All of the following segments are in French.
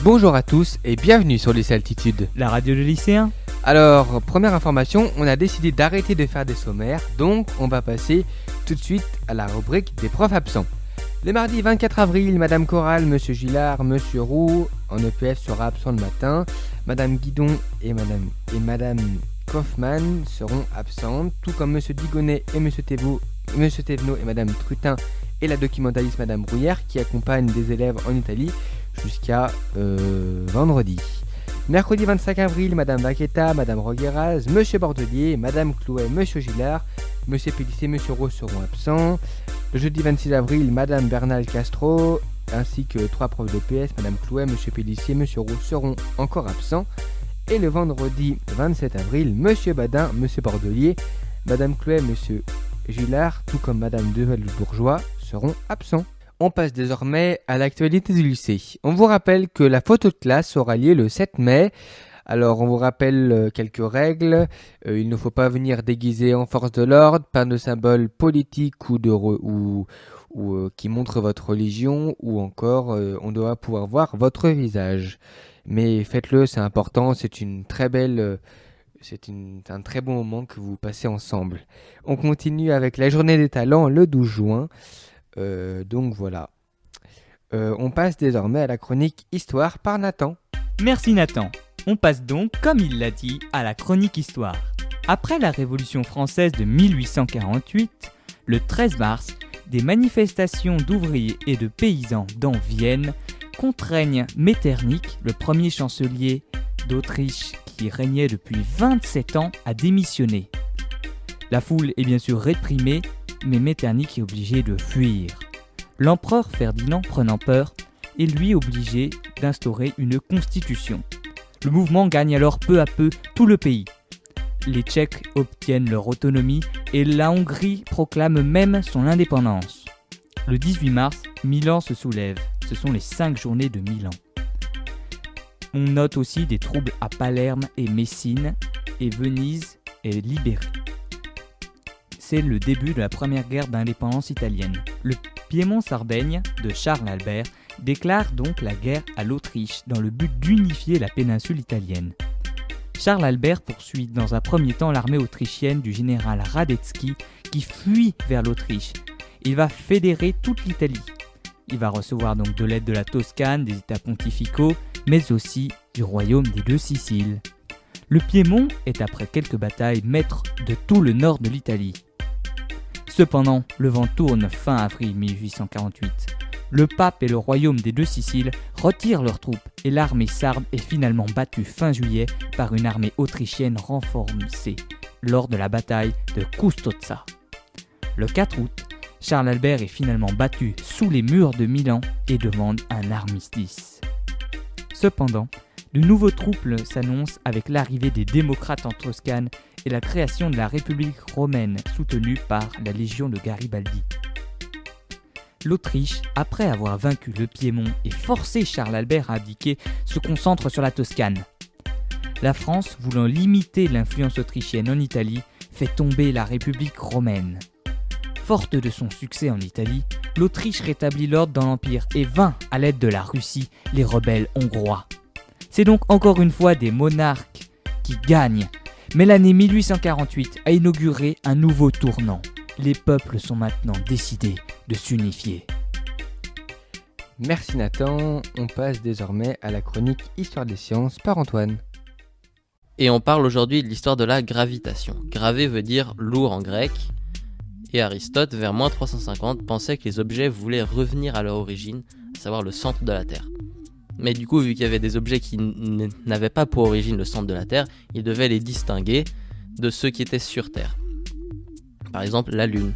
Bonjour à tous et bienvenue sur Lycée Altitude, la radio de lycéen. Alors, première information, on a décidé d'arrêter de faire des sommaires, donc on va passer tout de suite à la rubrique des profs absents. Le mardi 24 avril, Madame Corral, Monsieur Gillard, Monsieur Roux en EPF sera absent le matin, Madame Guidon et Madame Kaufmann seront absentes, tout comme Monsieur Digonnet et Monsieur Thévenot et Madame Trutin et la documentaliste Madame Brouillère qui accompagne des élèves en Italie jusqu'à vendredi. Mercredi 25 avril, Madame Vaqueta, Madame Rogueras, Monsieur Bordelier, Madame Clouet, Monsieur Gillard, Monsieur Pellissier, Monsieur Rose seront absents. Le jeudi 26 avril, Madame Bernal Castro, ainsi que 3 profs de PS, Madame Clouet, Monsieur Pellissier, Monsieur Rose seront encore absents. Et le vendredi 27 avril, Monsieur Badin, Monsieur Bordelier, Madame Clouet, Monsieur Gillard, tout comme Madame Deval-Bourgeois, seront absents. On passe désormais à l'actualité du lycée. On vous rappelle que la photo de classe aura lieu le 7 mai. Alors on vous rappelle quelques règles. Il ne faut pas venir déguisé en force de l'ordre, pas de symbole politique ou qui montre votre religion, ou encore on doit pouvoir voir votre visage. Mais faites-le, c'est important, c'est un très bon moment que vous passez ensemble. On continue avec la journée des talents le 12 juin. Donc voilà. On passe désormais à la chronique Histoire par Nathan. Merci Nathan. On passe donc, comme il l'a dit, à la chronique Histoire. Après la Révolution française de 1848, le 13 mars, des manifestations d'ouvriers et de paysans dans Vienne contraignent Metternich, le premier chancelier d'Autriche qui régnait depuis 27 ans, à démissionner. La foule est bien sûr réprimée, mais Metternich est obligé de fuir. L'empereur Ferdinand, prenant peur, est lui obligé d'instaurer une constitution. Le mouvement gagne alors peu à peu tout le pays. Les Tchèques obtiennent leur autonomie et la Hongrie proclame même son indépendance. Le 18 mars, Milan se soulève. Ce sont les 5 journées de Milan. On note aussi des troubles à Palerme et Messine, et Venise est libérée. C'est le début de la première guerre d'indépendance italienne. Le Piémont-Sardaigne de Charles Albert déclare donc la guerre à l'Autriche dans le but d'unifier la péninsule italienne. Charles Albert poursuit dans un premier temps l'armée autrichienne du général Radetzky qui fuit vers l'Autriche. Il va fédérer toute l'Italie. Il va recevoir donc de l'aide de la Toscane, des États pontificaux, mais aussi du royaume des 2 Siciles. Le Piémont est après quelques batailles maître de tout le nord de l'Italie. Cependant, le vent tourne fin avril 1848. Le pape et le royaume des 2 Siciles retirent leurs troupes et l'armée sarde est finalement battue fin juillet par une armée autrichienne renforcée lors de la bataille de Custozza. Le 4 août, Charles Albert est finalement battu sous les murs de Milan et demande un armistice. Cependant, de nouveaux troubles s'annoncent avec l'arrivée des démocrates en Toscane et la création de la République romaine soutenue par la Légion de Garibaldi. L'Autriche, après avoir vaincu le Piémont et forcé Charles Albert à abdiquer, se concentre sur la Toscane. La France, voulant limiter l'influence autrichienne en Italie, fait tomber la République romaine. Forte de son succès en Italie, l'Autriche rétablit l'ordre dans l'Empire et vainc à l'aide de la Russie les rebelles hongrois. C'est donc encore une fois des monarques qui gagnent, mais l'année 1848 a inauguré un nouveau tournant. Les peuples sont maintenant décidés de s'unifier. Merci Nathan, on passe désormais à la chronique Histoire des sciences par Antoine. Et on parle aujourd'hui de l'histoire de la gravitation. Gravé veut dire lourd en grec, et Aristote, vers moins 350, pensait que les objets voulaient revenir à leur origine, à savoir le centre de la Terre. Mais du coup, vu qu'il y avait des objets qui n'avaient pas pour origine le centre de la Terre, il devait les distinguer de ceux qui étaient sur Terre. Par exemple, la Lune.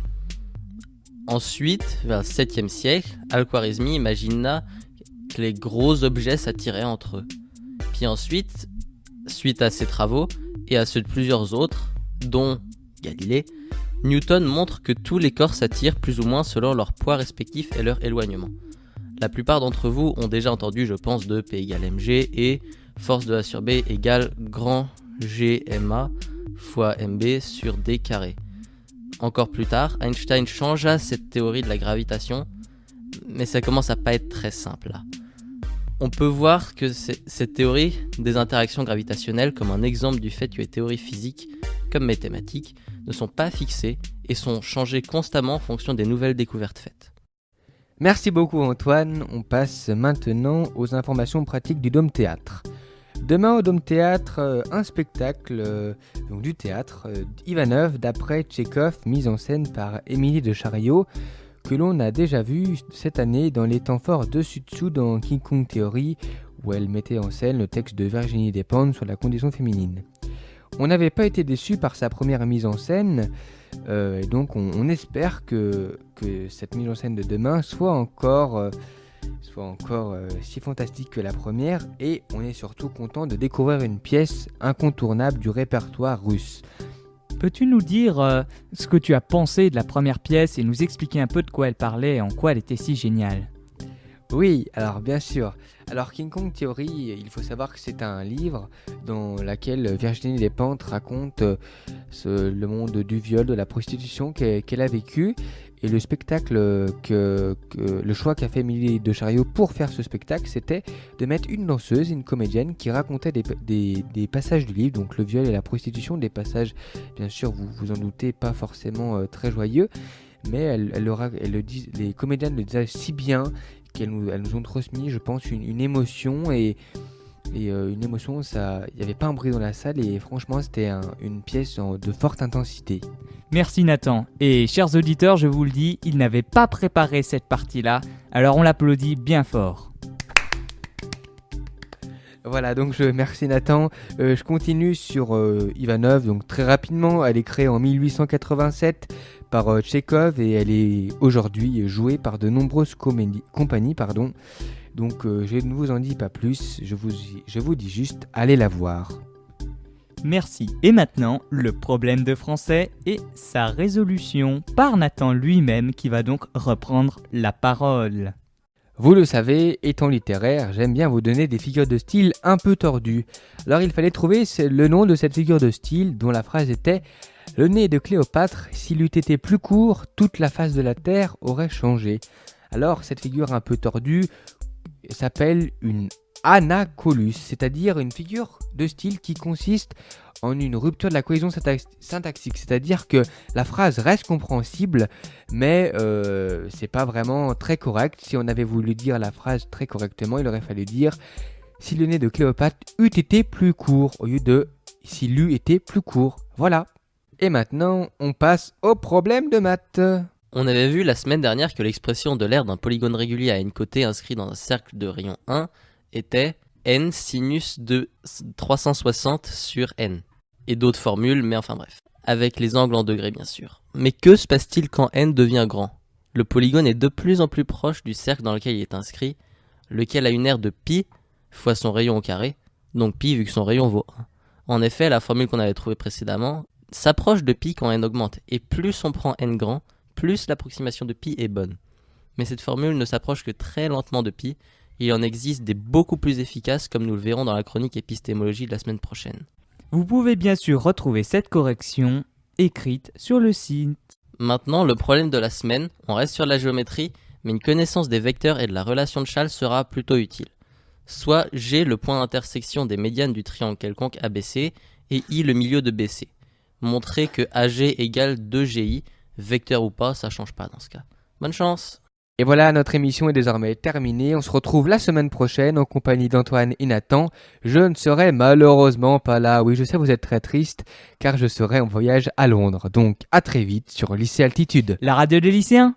Ensuite, vers le 7e siècle, Al-Khwarizmi imagina que les gros objets s'attiraient entre eux. Puis ensuite, suite à ses travaux et à ceux de plusieurs autres, dont Galilée, Newton montre que tous les corps s'attirent plus ou moins selon leur poids respectif et leur éloignement. La plupart d'entre vous ont déjà entendu, je pense, de P égale mg et force de A sur B égale grand GMA fois MB sur D carré. Encore plus tard, Einstein changea cette théorie de la gravitation, mais ça commence à pas être très simple là. On peut voir que cette théorie des interactions gravitationnelles comme un exemple du fait que les théories physiques, comme mathématiques, ne sont pas fixées et sont changées constamment en fonction des nouvelles découvertes faites. Merci beaucoup Antoine, on passe maintenant aux informations pratiques du Dôme Théâtre. Demain au Dôme Théâtre, un spectacle donc du théâtre Ivanov d'après Tchekhov, mise en scène par Émilie de Chariot, que l'on a déjà vu cette année dans les temps forts de Sud-Sud dans King Kong Theory, où elle mettait en scène le texte de Virginie Despentes sur la condition féminine. On n'avait pas été déçus par sa première mise en scène, et donc on espère que cette mise en scène de demain soit encore si fantastique que la première, et on est surtout content de découvrir une pièce incontournable du répertoire russe. Peux-tu nous dire ce que tu as pensé de la première pièce et nous expliquer un peu de quoi elle parlait et en quoi elle était si géniale ? Oui, alors bien sûr. Alors King Kong Theory, il faut savoir que c'est un livre dans lequel Virginie Despentes raconte le monde du viol, de la prostitution qu'elle a vécu. Et le spectacle, le choix qu'a fait Émilie de Chariot pour faire ce spectacle, c'était de mettre une danseuse, une comédienne qui racontait des passages du livre, donc le viol et la prostitution, des passages, bien sûr, vous vous en doutez, pas forcément très joyeux, mais les comédiennes le disaient si bien qu'elles nous ont transmis, je pense, une émotion et une émotion, il n'y avait pas un bruit dans la salle et franchement c'était une pièce de forte intensité. Merci Nathan. Et chers auditeurs, je vous le dis, il n'avait pas préparé cette partie-là, alors on l'applaudit bien fort. Voilà, donc merci Nathan. Je continue sur Ivanov, donc très rapidement, elle est créée en 1887 par Tchekhov et elle est aujourd'hui jouée par de nombreuses compagnies. Donc je ne vous en dis pas plus, je vous dis juste, allez la voir. Merci. Et maintenant, le problème de français et sa résolution par Nathan lui-même qui va donc reprendre la parole. Vous le savez, étant littéraire, j'aime bien vous donner des figures de style un peu tordues. Alors il fallait trouver le nom de cette figure de style dont la phrase était « Le nez de Cléopâtre, s'il eût été plus court, toute la face de la terre aurait changé ». Alors cette figure un peu tordue s'appelle une anacolus, c'est-à-dire une figure de style qui consiste en une rupture de la cohésion syntaxique, c'est-à-dire que la phrase reste compréhensible, mais c'est pas vraiment très correct. Si on avait voulu dire la phrase très correctement, il aurait fallu dire « Si le nez de Cléopâtre eût été plus court » au lieu de « S'il eût été plus court ». Voilà. Et maintenant, on passe au problème de maths. On avait vu la semaine dernière que l'expression de l'aire d'un polygone régulier à n côtés inscrit dans un cercle de rayon 1 était n sinus de 360 sur n. Et d'autres formules, mais enfin bref. Avec les angles en degrés bien sûr. Mais que se passe-t-il quand n devient grand ? Le polygone est de plus en plus proche du cercle dans lequel il est inscrit, lequel a une aire de pi fois son rayon au carré, donc pi vu que son rayon vaut 1. En effet, la formule qu'on avait trouvée précédemment s'approche de pi quand n augmente, et plus on prend n grand, plus l'approximation de pi est bonne. Mais cette formule ne s'approche que très lentement de pi, et il en existe des beaucoup plus efficaces comme nous le verrons dans la chronique épistémologie de la semaine prochaine. Vous pouvez bien sûr retrouver cette correction écrite sur le site. Maintenant, le problème de la semaine, on reste sur la géométrie, mais une connaissance des vecteurs et de la relation de Chasles sera plutôt utile. Soit G le point d'intersection des médianes du triangle quelconque ABC et I le milieu de BC. Montrer que AG égale 2GI, vecteur ou pas, ça change pas dans ce cas. Bonne chance! Et voilà, notre émission est désormais terminée. On se retrouve la semaine prochaine en compagnie d'Antoine et Nathan. Je ne serai malheureusement pas là. Oui, je sais, vous êtes très triste, car je serai en voyage à Londres. Donc, à très vite sur Lycée Altitude. La radio des lycéens!